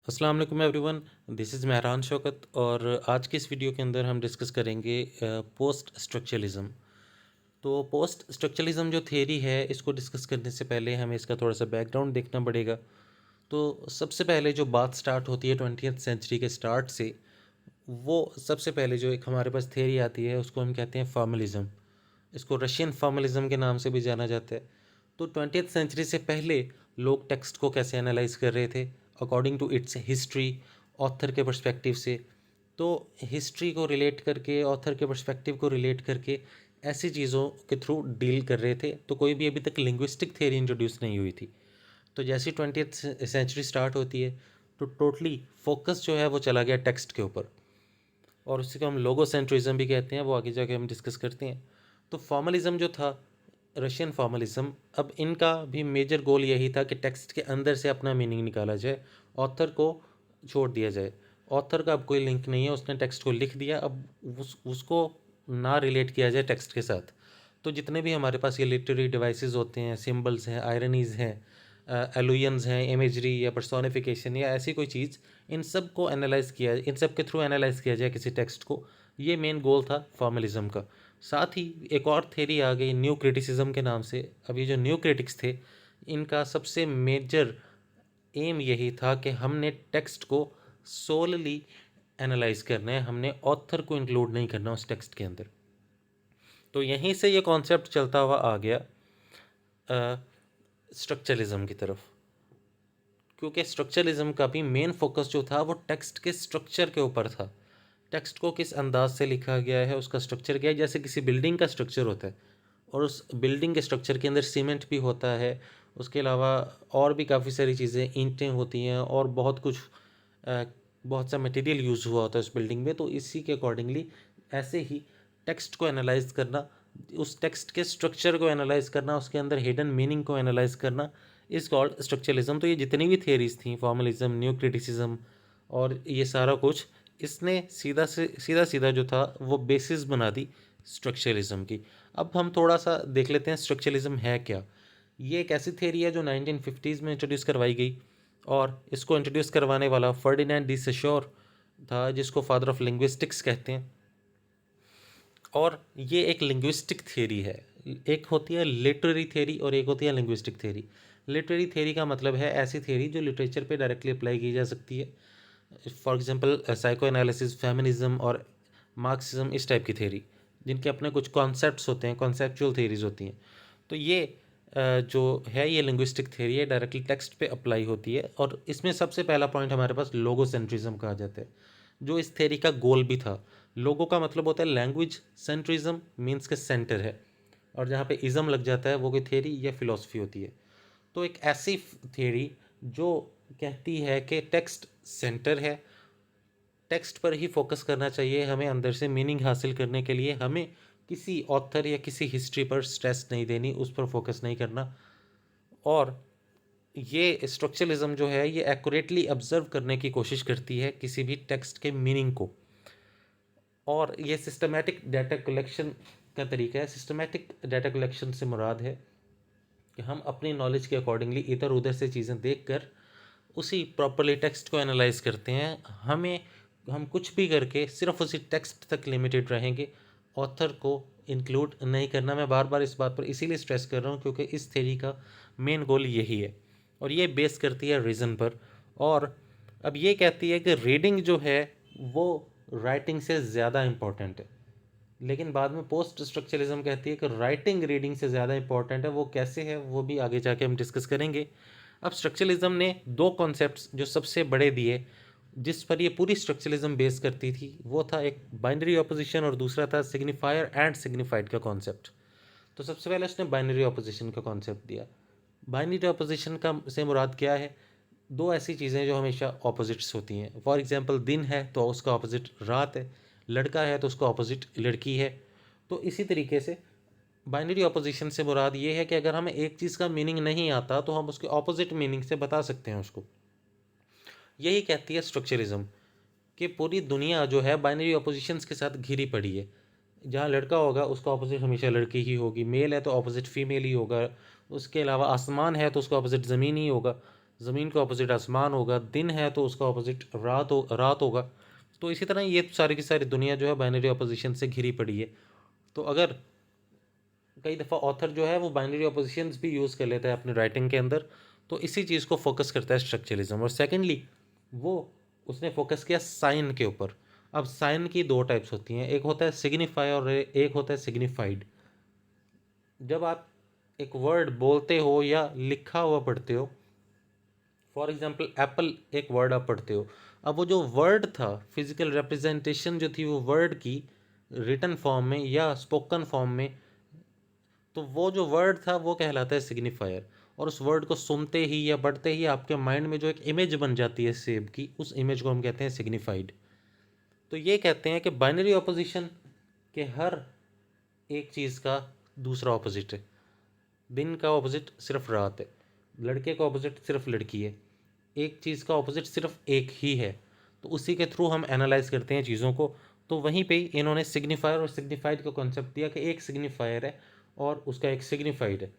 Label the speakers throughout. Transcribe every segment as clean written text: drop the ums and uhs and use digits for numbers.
Speaker 1: अस्सलाम वालेकुम everyone, this is Mehran Shaukat और आज की इस वीडियो के अंदर हम डिस्कस करेंगे पोस्ट स्ट्रक्चरलिज्म। तो पोस्ट स्ट्रक्चरलिज्म जो थ्योरी है, इसको डिस्कस करने से पहले हमें इसका थोड़ा सा बैकग्राउंड देखना पड़ेगा। तो सबसे पहले जो बात स्टार्ट होती है 20th सेंचुरी के स्टार्ट से, वो सबसे पहले जो एक हमारे पास थ्योरी आती है उसको हम कहते हैं फॉर्मलिज्म। इसको रशियन फॉर्मलिज्म के नाम से भी जाना जाता है। तो 20th सेंचुरी से पहले लोग टेक्स्ट को कैसे एनालाइज कर रहे थे according to its history, author के पर्सपेक्टिव से। तो हिस्ट्री को रिलेट करके, ऑथर के पर्सपेक्टिव को रिलेट करके ऐसी चीज़ों के थ्रू डील कर रहे थे। तो कोई भी अभी तक लिंग्विस्टिक थ्योरी इंट्रोड्यूस नहीं हुई थी। तो जैसी 20th सेंचुरी स्टार्ट होती है तो टोटली फोकस जो है वो चला गया टेक्स्ट के ऊपर, और उसी को हम लोगोसेंट्रिज्म भी कहते हैं। वो आगे जाके हम डिस्कस करते हैं। तो फॉर्मलिज्म जो था, रशियन फॉर्मलिज्म, अब इनका भी मेजर गोल यही था कि टेक्स्ट के अंदर से अपना मीनिंग निकाला जाए, ऑथर को छोड़ दिया जाए। ऑथर का अब कोई लिंक नहीं है, उसने टेक्स्ट को लिख दिया, अब उसको ना रिलेट किया जाए टेक्स्ट के साथ। तो जितने भी हमारे पास ये लिटरेरी डिवाइसेस होते हैं, सिंबल्स हैं, आयरनीज़ हैं, एलुयंस हैं, इमेजरी या पर्सोनिफिकेशन या ऐसी कोई चीज़, इन सब को एनालाइज किया, इन सब के थ्रू एनालाइज किया जाए किसी टेक्स्ट को। ये मेन गोल था फॉर्मलिज्म का। साथ ही एक और थ्योरी आ गई न्यू क्रिटिसिज्म के नाम से। अब ये जो न्यू क्रिटिक्स थे, इनका सबसे मेजर एम यही था कि हमने टेक्स्ट को सोलली एनालाइज करना है, हमने ऑथर को इंक्लूड नहीं करना उस टेक्स्ट के अंदर। तो यहीं से ये कॉन्सेप्ट चलता हुआ आ गया स्ट्रक्चरलिज्म की तरफ, क्योंकि स्ट्रक्चरलिज्म का भी मेन फोकस जो था वो टेक्स्ट के स्ट्रक्चर के ऊपर था। टेक्स्ट को किस अंदाज से लिखा गया है, उसका स्ट्रक्चर क्या है। जैसे किसी बिल्डिंग का स्ट्रक्चर होता है और उस बिल्डिंग के स्ट्रक्चर के अंदर सीमेंट भी होता है, उसके अलावा और भी काफ़ी सारी चीज़ें, ईंटें होती हैं और बहुत कुछ, बहुत सा मटेरियल यूज़ हुआ होता है उस बिल्डिंग में। तो इसी के अकॉर्डिंगली ऐसे ही टेक्स्ट को एनालाइज करना, उस टेक्स्ट के स्ट्रक्चर को एनालाइज करना, उसके अंदर हिडन मीनिंग को एनालाइज करना, इज कॉल्ड स्ट्रक्चरलिज्म। तो ये जितनी भी थियरीज थी, फॉर्मलिज्म, न्यू क्रिटिसिज्म और ये सारा कुछ, इसने सीधा सीधा जो था वो बेसिस बना दी स्ट्रक्चरलिज्म की। अब हम थोड़ा सा देख लेते हैं स्ट्रक्चरलिज्म है क्या। ये एक ऐसी थियरी है जो 1950s में इंट्रोड्यूस करवाई गई, और इसको इंट्रोड्यूस करवाने वाला फर्डिनेंड डी सेशोर था, जिसको फादर ऑफ लिंग्विस्टिक्स कहते हैं। और ये एक लिंग्विस्टिक थियरी है। एक होती है लिटरेरी थियरी और एक होती है लिंग्विस्टिक थियरी। लिटरेरी थियरी का मतलब है ऐसी थियरी जो लिटरेचर पे डायरेक्टली अप्लाई की जा सकती है। For example psycho analysis, feminism और मार्क्सिज्म, इस टाइप की थियरी, जिनके अपने कुछ कॉन्सेप्ट्स होते हैं, कॉन्सेप्चुअल थियरीज होती हैं। तो ये जो है, ये लिंग्विस्टिक थियरी है, डायरेक्टली टेक्स्ट पे अप्लाई होती है। और इसमें सबसे पहला पॉइंट हमारे पास लोगोसेंट्रिज्म कहा जाता है, जो इस थियरी का गोल भी था। लोगो का मतलब होता है लैंग्वेज, सेंट्रिज्म मीन्स के सेंटर है, और जहाँ पे इज़म लग जाता है वो कोई थियरी या फिलॉसफी होती है। तो एक ऐसी थियरी जो कहती है कि टेक्स्ट सेंटर है, टेक्स्ट पर ही फोकस करना चाहिए हमें, अंदर से मीनिंग हासिल करने के लिए हमें किसी ऑथर या किसी हिस्ट्री पर स्ट्रेस नहीं देनी, उस पर फोकस नहीं करना। और ये स्ट्रक्चरलिज्म जो है, ये एक्यूरेटली ऑब्जर्व करने की कोशिश करती है किसी भी टेक्स्ट के मीनिंग को। और ये सिस्टमेटिक डाटा कलेक्शन का तरीका है। सिस्टमेटिक डाटा कलेक्शन से मुराद है कि हम अपनी नॉलेज के अकॉर्डिंगली इधर उधर से चीज़ें देख कर उसी प्रॉपरली टेक्स्ट को एनालाइज करते हैं। हम कुछ भी करके सिर्फ उसी टेक्स्ट तक लिमिटेड रहेंगे, ऑथर को इंक्लूड नहीं करना। मैं बार बार इस बात पर इसीलिए स्ट्रेस कर रहा हूँ क्योंकि इस थ्योरी का मेन गोल यही है, और ये बेस करती है रीज़न पर। और अब ये कहती है कि रीडिंग जो है वो राइटिंग से ज़्यादा इम्पॉर्टेंट है। लेकिन बाद में पोस्ट स्ट्रक्चरलिज्म कहती है कि राइटिंग रीडिंग से ज़्यादा इंपॉर्टेंट है। वो कैसे है वो भी आगे जाके हम डिस्कस करेंगे। अब स्ट्रक्चरलिज्म ने दो कॉन्सेप्ट्स जो सबसे बड़े दिए, जिस पर ये पूरी स्ट्रक्चरलिज्म बेस करती थी, वो था एक बाइनरी ऑपोजिशन और दूसरा था सिग्निफायर एंड सिग्निफाइड का कॉन्सेप्ट। तो सबसे पहले उसने बाइनरी ऑपोजिशन का कॉन्सेप्ट दिया। बाइनरी ऑपोजिशन का से मुराद क्या है? दो ऐसी चीज़ें जो हमेशा ऑपोजिट्स होती हैं। फॉर एग्जांपल, दिन है तो उसका ऑपोजिट रात है, लड़का है तो उसका ऑपोजिट लड़की है। तो इसी तरीके से बाइनरी ऑपोजिशन से मुराद ये है कि अगर हमें एक चीज़ का मीनिंग नहीं आता तो हम उसके ऑपोजिट मीनिंग से बता सकते हैं उसको। यही कहती है स्ट्रक्चरिज्म कि पूरी दुनिया जो है बाइनरी ऑपोजिशंस के साथ घिरी पड़ी है। जहाँ लड़का होगा उसका ऑपोजिट हमेशा लड़की ही होगी, मेल है तो ऑपोजिट फीमेल ही होगा, उसके अलावा आसमान है तो उसका ऑपोजिट ज़मीन ही होगा। ज़मीन का ऑपोजिट आसमान होगा, दिन है तो उसका ऑपोजिट रात होगा। तो इसी तरह ये सारी की सारी दुनिया जो है बाइनरी ऑपोजिशन से घिरी पड़ी है। तो अगर कई दफ़ा ऑथर जो है वो बाइनरी ऑपोजिशंस भी यूज़ कर लेता है अपने राइटिंग के अंदर, तो इसी चीज़ को फोकस करता है स्ट्रक्चरलिज्म। और सेकेंडली वो उसने फोकस किया साइन के ऊपर। अब साइन की दो टाइप्स होती हैं, एक होता है सिग्निफाई और एक होता है सिग्निफाइड। जब आप एक वर्ड बोलते हो या लिखा हुआ पढ़ते हो, फॉर एग्जाम्पल एप्पल एक वर्ड आप पढ़ते हो, अब वो जो वर्ड था, फिजिकल रिप्रेजेंटेशन जो थी वो वर्ड की रिटन फॉर्म में या स्पोकन फॉर्म में, तो वो जो वर्ड था वो कहलाता है सिग्निफायर। और उस वर्ड को सुनते ही या पढ़ते ही आपके माइंड में जो एक इमेज बन जाती है सेब की, उस इमेज को हम कहते हैं सिग्निफाइड। तो ये कहते हैं कि बाइनरी ऑपोजिशन के हर एक चीज़ का दूसरा ऑपोजिट है। दिन का ऑपोजिट सिर्फ रात है, लड़के का ऑपोजिट सिर्फ लड़की है, एक चीज़ का ऑपोजिट सिर्फ एक ही है। तो उसी के थ्रू हम एनालाइज करते हैं चीज़ों को। तो वहीं पे इन्होंने सिग्निफायर और सिग्निफाइड का कॉन्सेप्ट दिया कि एक सिग्निफायर है और उसका एक सिग्निफाइड है।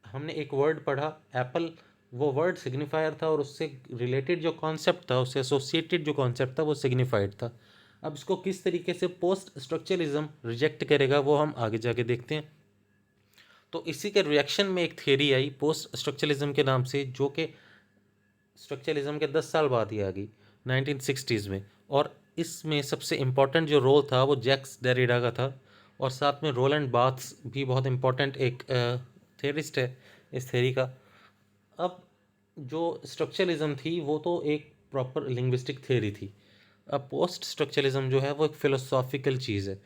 Speaker 1: हमने एक वर्ड पढ़ा एप्पल, वो वर्ड सिग्निफायर था और उससे रिलेटेड जो कॉन्सेप्ट था, उससे एसोसिएटेड जो कॉन्सेप्ट था वो सिग्निफाइड था। अब इसको किस तरीके से पोस्ट स्ट्रक्चरलिज्म रिजेक्ट करेगा वो हम आगे जाके देखते हैं। तो इसी के रिएक्शन में एक थियरी आई पोस्ट स्ट्रक्चरलिज्म के नाम से, जो कि स्ट्रक्चरलिज्म के 10 साल बाद ही आ गई 1960s में। और इसमें सबसे इम्पॉर्टेंट जो रोल था वो जैक्स डेरिडा का था, और साथ में रोलैंड बार्थ्स भी बहुत इम्पॉर्टेंट एक थियरिस्ट है इस थ्योरी का। अब जो स्ट्रक्चरलिज्म थी वो तो एक प्रॉपर लिंग्विस्टिक थ्योरी थी। अब पोस्ट स्ट्रक्चरलिज्म जो है वो एक फ़िलोसॉफिकल चीज़ है,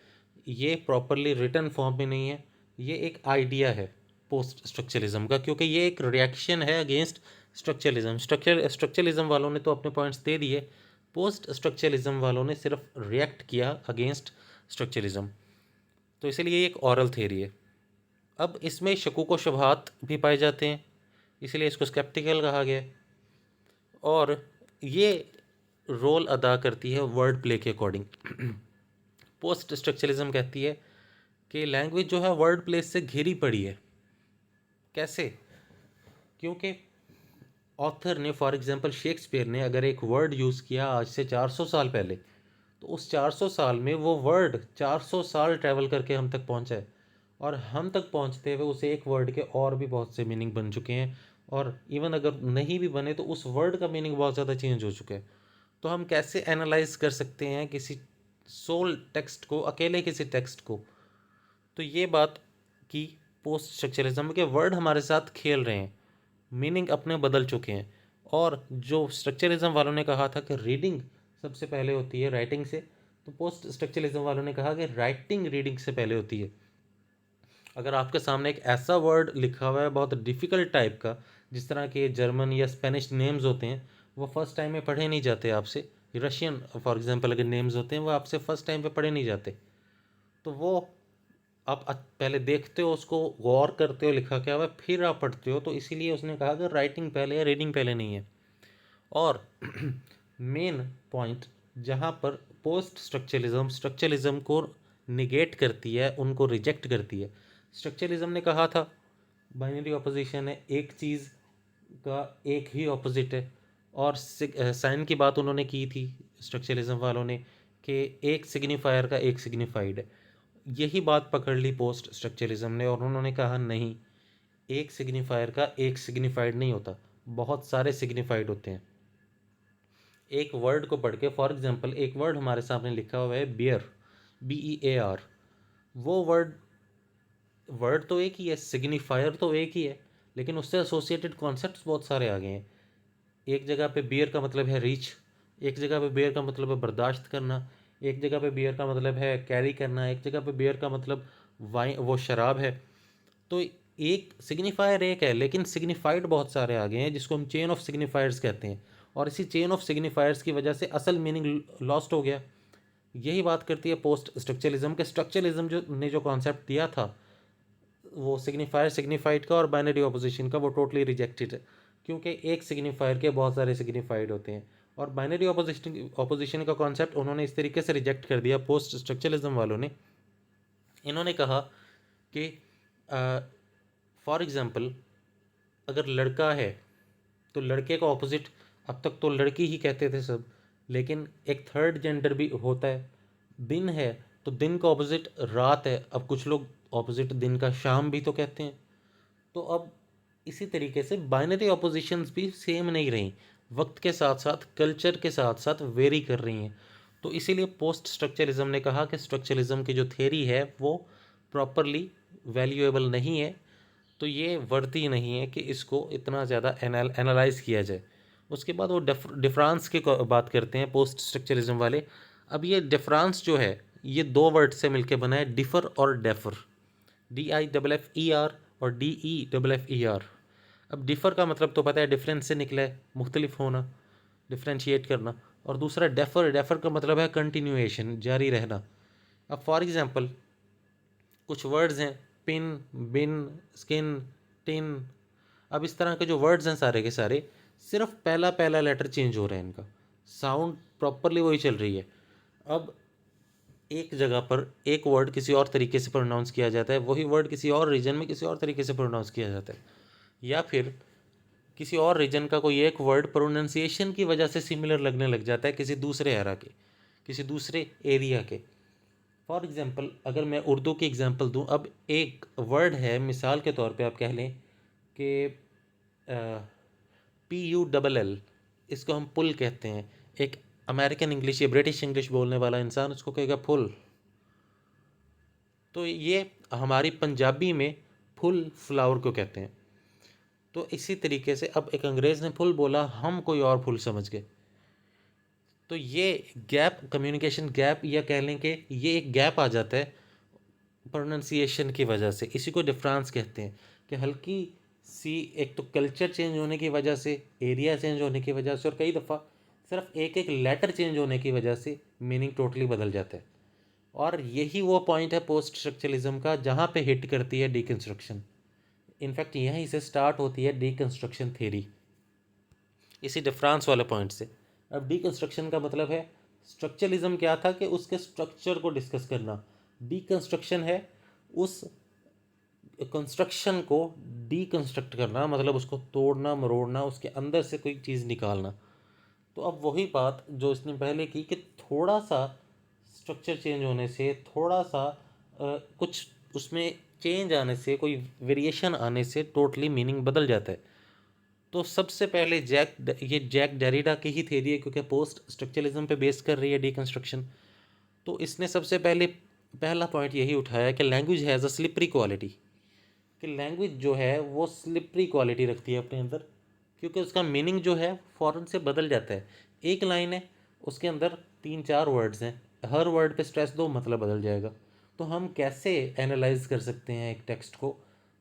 Speaker 1: ये प्रॉपरली रिटन फॉर्म में नहीं है, ये एक आइडिया है पोस्ट स्ट्रक्चरलिज्म का, क्योंकि ये एक रिएक्शन है अगेंस्ट स्ट्रक्चरलिज्म। स्ट्रक्चरलिज्म वालों ने तो अपने पॉइंट्स दे दिए, पोस्ट स्ट्रक्चरलिज्म वालों ने सिर्फ रिएक्ट किया अगेंस्ट स्ट्रक्चरलिज्म। तो इसलिए ये एक ऑरल थ्योरी है। अब इसमें शकूक व शुबहात भी पाए जाते हैं, इसलिए इसको स्केप्टिकल कहा गया। और ये रोल अदा करती है वर्ड प्ले के अकॉर्डिंग। पोस्ट स्ट्रक्चरलिज्म कहती है कि लैंग्वेज जो है वर्ड प्ले से घिरी पड़ी है। कैसे? क्योंकि ऑथर ने, फॉर एग्जांपल शेक्सपियर ने, अगर एक वर्ड यूज़ किया आज से 400 साल पहले, तो उस 400 साल में वो वर्ड 400 साल ट्रैवल करके हम तक पहुंचा है। और हम तक पहुंचते हुए उस एक वर्ड के और भी बहुत से मीनिंग बन चुके हैं, और इवन अगर नहीं भी बने तो उस वर्ड का मीनिंग बहुत ज़्यादा चेंज हो चुका है। तो हम कैसे एनालाइज कर सकते हैं किसी सोल टेक्स्ट को, अकेले किसी टेक्स्ट को? तो ये बात की पोस्ट स्ट्रक्चरलिज्म के वर्ड हमारे साथ खेल रहे हैं, मीनिंग अपने बदल चुके हैं। और जो स्ट्रक्चरलिज्म वालों ने कहा था कि रीडिंग सबसे पहले होती है राइटिंग से, तो पोस्ट स्ट्रक्चरलिज्म वालों ने कहा कि राइटिंग रीडिंग से पहले होती है। अगर आपके सामने एक ऐसा वर्ड लिखा हुआ है बहुत डिफ़िकल्ट टाइप का, जिस तरह के जर्मन या स्पेनिश नेम्स होते हैं, वो फर्स्ट टाइम में पढ़े नहीं जाते आपसे। रशियन फॉर एग्जांपल अगर नेम्स होते हैं वो आपसे फर्स्ट टाइम पे पढ़े नहीं जाते, तो वो आप पहले देखते हो, उसको गौर करते हो लिखा क्या हुआ है, फिर आप पढ़ते हो। तो इसीलिए उसने कहा कि राइटिंग पहले है, रीडिंग पहले नहीं है। और मेन पॉइंट जहाँ पर पोस्ट स्ट्रक्चरलिज्म स्ट्रक्चरलिज्म को निगेट करती है, उनको रिजेक्ट करती है। स्ट्रक्चरलिज्म ने कहा था बाइनरी ऑपोजिशन है, एक चीज़ का एक ही ऑपोजिट है। और साइन की बात उन्होंने की थी स्ट्रक्चरलिज्म वालों ने कि एक सिग्निफायर का एक सिग्निफाइड है। यही बात पकड़ ली पोस्ट स्ट्रक्चरलिज्म ने, और उन्होंने कहा नहीं, एक सिग्निफायर का एक सिग्निफाइड नहीं होता, बहुत सारे सिग्निफाइड होते हैं। एक वर्ड को पढ़ के, फॉर एग्जांपल एक वर्ड हमारे सामने लिखा हुआ है बियर, BEAR, वो वर्ड वर्ड तो एक ही है, सिग्निफायर तो एक ही है, लेकिन उससे एसोसिएटेड कॉन्सेप्ट्स बहुत सारे आ गए हैं। एक जगह पे बियर का मतलब है रीच, एक जगह पे बियर का मतलब है बर्दाश्त करना, एक जगह पे बियर का मतलब है कैरी करना, एक जगह पे बियर का मतलब वाइन, वो शराब है। तो एक सिग्निफायर एक है, लेकिन सिग्निफाइड बहुत सारे आ गए हैं, जिसको हम चेन ऑफ सिग्निफायर्स कहते हैं। और इसी चेन ऑफ सिग्निफायर्स की वजह से असल मीनिंग लॉस्ट हो गया। यही बात करती है पोस्ट स्ट्रक्चरलिज्म के। स्ट्रक्चरलिज्म जो ने जो कॉन्सेप्ट दिया था वो सिग्निफायर सिग्निफाइड का और बाइनरी ऑपोजिशन का, वो टोटली रिजेक्टेड है, क्योंकि एक सिग्निफायर के बहुत सारे सिग्निफाइड होते हैं। और बाइनरी ऑपोजिशन का कॉन्सेप्ट उन्होंने इस तरीके से रिजेक्ट कर दिया पोस्ट स्ट्रक्चरलिज्म वालों ने। इन्होंने कहा कि फॉर एग्जांपल अगर लड़का है तो लड़के का ऑपोजिट अब तक तो लड़की ही कहते थे सब, लेकिन एक थर्ड जेंडर भी होता है। दिन है तो दिन का ऑपोजिट रात है, अब कुछ लोग ऑपोजिट दिन का शाम भी तो कहते हैं। तो अब इसी तरीके से बाइनरी ऑपोजिशंस भी सेम नहीं रही, वक्त के साथ साथ कल्चर के साथ साथ वेरी कर रही हैं। तो इसीलिए पोस्ट स्ट्रक्चरलिज्म ने कहा कि स्ट्रक्चरलिज्म की जो थ्योरी है वो प्रॉपरली वैल्यूएबल नहीं है, तो ये वर्दी नहीं है कि इसको इतना ज़्यादा एनालाइज किया जाए। उसके बाद वो डिफरेंस की बात करते हैं पोस्ट स्ट्रक्चरलिज्म वाले। अब ये डिफरेंस जो है ये दो वर्ड से मिलकर बना है, डिफर और डेफर, DIFFER और DEFFER। अब डिफ़र का मतलब तो पता है, डिफरेंस से निकला है, मुख्तलिफ होना, डिफ्रेंशिएट करना। और दूसरा डेफर, डेफर का मतलब है कंटिन्यूएशन, जारी रहना। अब फॉर एग्जांपल कुछ वर्ड्स हैं, पिन, बिन, स्किन, टिन। अब इस तरह के जो वर्ड्स हैं सारे के सारे, सिर्फ पहला पहला लेटर चेंज हो रहा है, इनका साउंड प्रॉपरली वही चल रही है। अब एक जगह पर एक वर्ड किसी और तरीके से प्रोनाउंस किया जाता है, वही वर्ड किसी और रीजन में किसी और तरीके से प्रोनाउंस किया जाता है, या फिर किसी और रीजन का कोई एक वर्ड प्रोनाउंसिएशन की वजह से सिमिलर लगने लग जाता है किसी दूसरे एरा के, किसी दूसरे एरिया के। फॉर एग्जांपल अगर मैं उर्दू की एग्जांपल दूं, अब एक वर्ड है, मिसाल के तौर पे आप कह लें कि PULL, इसको हम पुल कहते हैं। एक अमेरिकन इंग्लिश या ब्रिटिश इंग्लिश बोलने वाला इंसान उसको कहेगा फुल। तो ये हमारी पंजाबी में फुल फ्लावर को कहते हैं। तो इसी तरीके से अब एक अंग्रेज़ ने फुल बोला, हम कोई और फुल समझ गए। तो ये गैप, कम्युनिकेशन गैप, या कह लें कि ये एक गैप आ जाता है प्रोनाउंसिएशन की वजह से। इसी को डिफरेंस कहते हैं कि हल्की सी, एक तो कल्चर चेंज होने की वजह से, एरिया चेंज होने की वजह से, और कई दफ़ा सिर्फ एक एक लेटर चेंज होने की वजह से मीनिंग टोटली बदल जाता है। और यही वो पॉइंट है पोस्ट स्ट्रक्चरलिज्म का जहाँ पे हिट करती है डीकंस्ट्रक्शन। इनफैक्ट यहीं से स्टार्ट होती है डीकंस्ट्रक्शन थ्योरी, इसी डिफरेंस वाले पॉइंट से। अब डीकंस्ट्रक्शन का मतलब है, स्ट्रक्चरलिज्म क्या था कि उसके स्ट्रक्चर को डिस्कस करना, डीकंस्ट्रक्शन है उस कंस्ट्रक्शन को डीकंस्ट्रक्ट करना, मतलब उसको तोड़ना मरोड़ना, उसके अंदर से कोई चीज़ निकालना। तो अब वही बात जो इसने पहले की कि थोड़ा सा स्ट्रक्चर चेंज होने से, थोड़ा सा कुछ उसमें चेंज आने से, कोई वेरिएशन आने से टोटली मीनिंग बदल जाता है। तो सबसे पहले जैक डेरिडा की ही थ्योरी है, क्योंकि पोस्ट स्ट्रक्चरलिज्म पे बेस कर रही है डीकंस्ट्रक्शन। तो इसने सबसे पहले पहला पॉइंट यही उठाया कि language has a slippery quality, कि लैंग्वेज जो है वो स्लिपरी क्वालिटी रखती है अपने अंदर, क्योंकि उसका मीनिंग जो है फ़ौरन से बदल जाता है। एक लाइन है, उसके अंदर 3-4 वर्ड्स हैं, हर वर्ड पे स्ट्रेस दो मतलब बदल जाएगा। तो हम कैसे एनालाइज कर सकते हैं एक टेक्स्ट को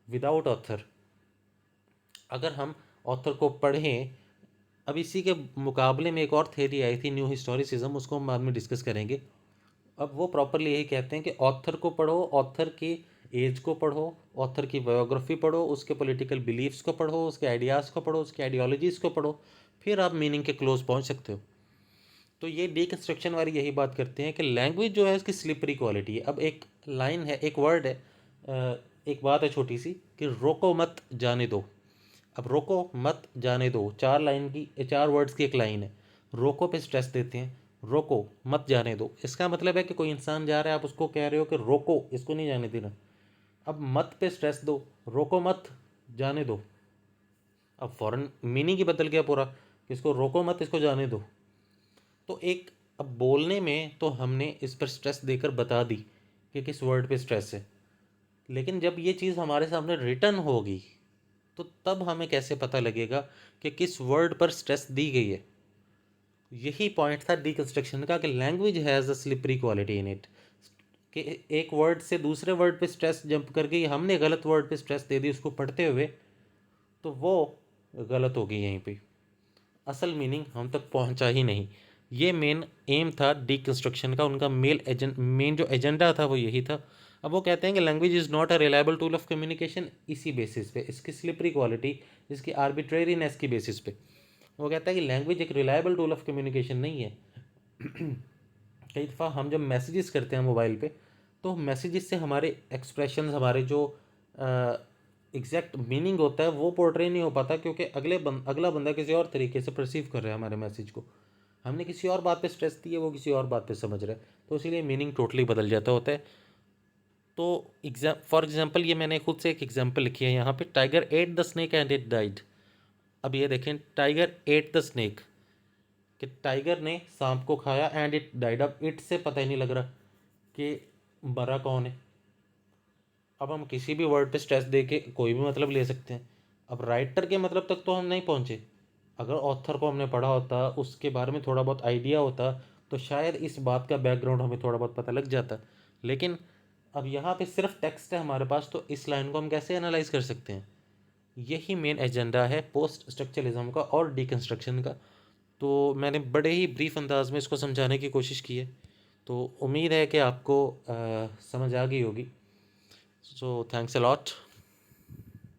Speaker 1: विदाउट ऑथर? अगर हम ऑथर को पढ़ें, अब इसी के मुकाबले में एक और थ्योरी आई थी, न्यू हिस्टोरिसिज्म, उसको हम बाद में डिस्कस करेंगे। अब वो प्रॉपरली यही कहते हैं कि ऑथर को पढ़ो, ऑथर की एज को पढ़ो, ऑथर की बायोग्राफी पढ़ो, उसके पॉलिटिकल बिलीफ्स को पढ़ो, उसके आइडियाज़ को पढ़ो, उसके आइडियोलॉजीज़ को पढ़ो, फिर आप मीनिंग के क्लोज पहुंच सकते हो। तो ये डीकंस्ट्रक्शन वाली यही बात करते हैं कि लैंग्वेज जो है इसकी स्लिपरी क्वालिटी है। अब एक लाइन है, एक वर्ड है, एक बात है छोटी सी कि रोको मत जाने दो। अब रोको मत जाने दो 4 लाइन की, 4 वर्ड्स की एक लाइन है, रोको पे स्ट्रेस देते हैं, रोको मत जाने दो। इसका मतलब है कि कोई इंसान जा रहा है, आप उसको कह रहे हो कि रोको, इसको नहीं जाने देना। अब मत पे स्ट्रेस दो, रोको मत जाने दो, अब फॉरन मीनिंग ही बदल गया पूरा, कि इसको रोको मत, इसको जाने दो। तो एक, अब बोलने में तो हमने इस पर स्ट्रेस देकर बता दी कि किस वर्ड पे स्ट्रेस है, लेकिन जब ये चीज़ हमारे सामने रिटर्न होगी तो तब हमें कैसे पता लगेगा कि किस वर्ड पर स्ट्रेस दी गई है? यही पॉइंट था डीकंस्ट्रक्शन का कि language has a slippery quality in it, कि एक वर्ड से दूसरे वर्ड पे स्ट्रेस जंप कर गई, हमने गलत वर्ड पे स्ट्रेस दे दी उसको पढ़ते हुए, तो वो गलत हो गई, यहीं पे असल मीनिंग हम तक पहुंचा ही नहीं। ये मेन एम था डीकंस्ट्रक्शन का, उनका मेन जो एजेंडा था वो यही था। अब वो कहते हैं कि language is not a reliable tool of communication, इसी बेसिस पे, इसकी स्लिपरी क्वालिटी, इसकी आर्बिट्रेरीनेस की बेसिस पे वो कहता है कि लैंग्वेज एक रिलायबल टूल ऑफ कम्युनिकेशन नहीं है। कई दफ़ा हम जब मैसेजेस करते हैं मोबाइल पे, तो मैसेजेस से हमारे एक्सप्रेशंस, हमारे जो एग्जैक्ट मीनिंग होता है वो पोर्ट्रे नहीं हो पाता, क्योंकि अगला बंदा किसी और तरीके से परसीव कर रहा है हमारे मैसेज को। हमने किसी और बात पे स्ट्रेस दी है, वो किसी और बात पे समझ रहा है, तो इसीलिए मीनिंग टोटली बदल जाता होता है। तो फॉर एग्जाम्पल ये मैंने खुद से एक एग्जाम्पल लिखी है यहाँ पे, tiger at the snake and it died. अब ये देखें, टाइगर एट द स्नेक, कि टाइगर ने सांप को खाया, एंड इट डाइड। अब इट से पता ही नहीं लग रहा कि मरा कौन है। अब हम किसी भी वर्ड पे स्ट्रेस दे के कोई भी मतलब ले सकते हैं। अब राइटर के मतलब तक तो हम नहीं पहुँचे। अगर ऑथर को हमने पढ़ा होता, उसके बारे में थोड़ा बहुत आइडिया होता, तो शायद इस बात का बैकग्राउंड हमें थोड़ा बहुत पता लग जाता। लेकिन अब यहाँ पे सिर्फ टेक्स्ट है हमारे पास, तो इस लाइन को हम कैसे एनालाइज कर सकते हैं। यही मेन एजेंडा है पोस्ट स्ट्रक्चरलिज्म का और डिकन्स्ट्रक्शन का। तो मैंने बड़े ही ब्रीफ अंदाज में इसको समझाने की कोशिश की है, तो उम्मीद है कि आपको समझ आ गई होगी। So thanks a lot.